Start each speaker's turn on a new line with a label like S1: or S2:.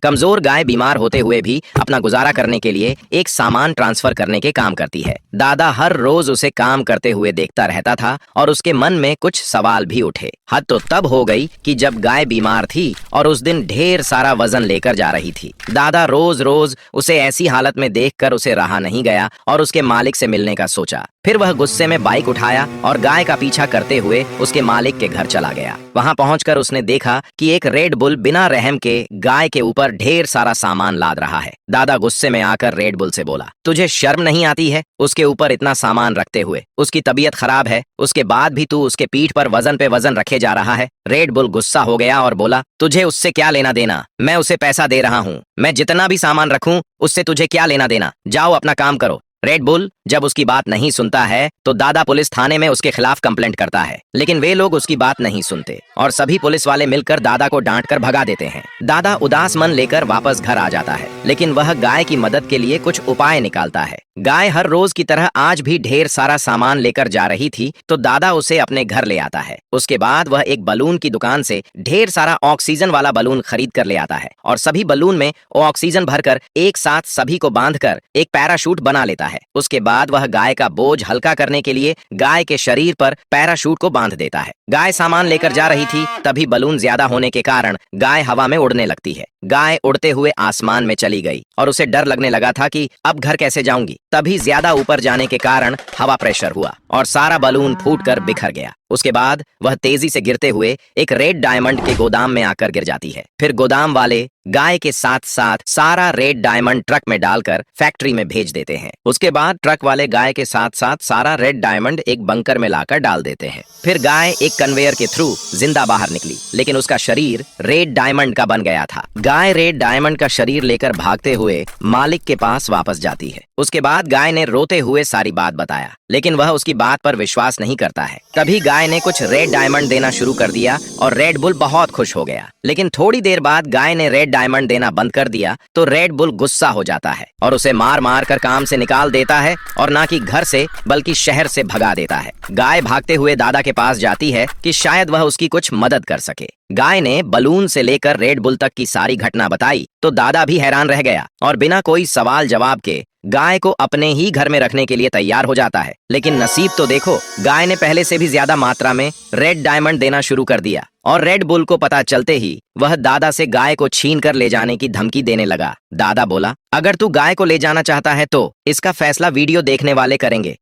S1: कमजोर गाय बीमार होते हुए भी अपना गुजारा करने के लिए एक सामान ट्रांसफर करने के काम करती है। दादा हर रोज उसे काम करते हुए देखता रहता था और उसके मन में कुछ सवाल भी उठे। हद तो तब हो गई कि जब गाय बीमार थी और उस दिन ढेर सारा वजन लेकर जा रही थी। दादा रोज रोज उसे ऐसी हालत में देखकर उसे रहा नहीं गया और उसके मालिक से मिलने का सोचा। फिर वह गुस्से में बाइक उठाया और गाय का पीछा करते हुए उसके मालिक के घर चला गया। वहां पहुंचकर उसने देखा कि एक रेड बुल बिना रहम के गाय के ऊपर ढेर सारा सामान लाद रहा है। दादा गुस्से में आकर रेड बुल से बोला, तुझे शर्म नहीं आती है उसके ऊपर इतना सामान रखते हुए? उसकी तबीयत खराब है, उसके बाद भी तू उसके पीठ पर वजन पे वजन रखे जा रहा है। रेड बुल गुस्सा हो गया और बोला, तुझे उससे क्या लेना देना? मैं उसे पैसा दे रहा हूँ, मैं जितना भी सामान रखूं उससे तुझे क्या लेना देना? जाओ अपना काम करो। रेड बुल जब उसकी बात नहीं सुनता है तो दादा पुलिस थाने में उसके खिलाफ कंप्लेंट करता है, लेकिन वे लोग उसकी बात नहीं सुनते और सभी पुलिस वाले मिलकर दादा को डांट कर भगा देते हैं। दादा उदास मन लेकर वापस घर आ जाता है, लेकिन वह गाय की मदद के लिए कुछ उपाय निकालता है। गाय हर रोज की तरह आज भी ढेर सारा सामान लेकर जा रही थी तो दादा उसे अपने घर ले आता है। उसके बाद वह एक बलून की दुकान से ढेर सारा ऑक्सीजन वाला बलून खरीद कर ले आता है और सभी बलून में ऑक्सीजन भरकर एक साथ सभी को बांधकर एक पैराशूट बना लेता है। उसके बाद वह गाय का बोझ हल्का करने के लिए गाय के शरीर पर पैराशूट को बांध देता है। गाय सामान लेकर जा रही थी, तभी बलून ज्यादा होने के कारण गाय हवा में उड़ने लगती है। गाय उड़ते हुए आसमान में चली गई और उसे डर लगने लगा था कि अब घर कैसे जाऊंगी। तभी ज्यादा ऊपर जाने के कारण हवा प्रेशर हुआ और सारा बलून फूटकर बिखर गया। उसके बाद वह तेजी से गिरते हुए एक रेड डायमंड के गोदाम में आकर गिर जाती है। फिर गोदाम वाले गाय के साथ साथ सारा रेड डायमंड ट्रक में डालकर फैक्ट्री में भेज देते हैं। उसके बाद ट्रक वाले गाय के साथ साथ सारा रेड डायमंड एक बंकर में लाकर डाल देते हैं। फिर गाय एक कन्वेयर के थ्रू जिंदा बाहर निकली, लेकिन उसका शरीर रेड डायमंड का बन गया था। गाय रेड डायमंड का शरीर लेकर भागते हुए मालिक के पास वापस जाती है। उसके बाद गाय ने रोते हुए सारी बात बताया, लेकिन वह उसकी बात पर विश्वास नहीं करता है। तभी गाय ने कुछ रेड डायमंड देना शुरू कर दिया और रेड बुल बहुत खुश हो गया। लेकिन थोड़ी देर बाद गाय ने रेड डायमंड देना बंद कर दिया तो रेड बुल गुस्सा हो जाता है और उसे मार मार कर काम से निकाल देता है और ना कि घर से बल्कि शहर से भगा देता है। गाय भागते हुए दादा के पास जाती है कि शायद वह उसकी कुछ मदद कर सके। गाय ने बलून से लेकर रेड बुल तक की सारी घटना बताई तो दादा भी हैरान रह गया और बिना कोई सवाल जवाब के गाय को अपने ही घर में रखने के लिए तैयार हो जाता है। लेकिन नसीब तो देखो, गाय ने पहले से भी ज्यादा मात्रा में रेड डायमंड देना शुरू कर दिया और रेड बुल को पता चलते ही वह दादा से गाय को छीन कर ले जाने की धमकी देने लगा। दादा बोला, अगर तू गाय को ले जाना चाहता है तो इसका फैसला वीडियो देखने वाले करेंगे।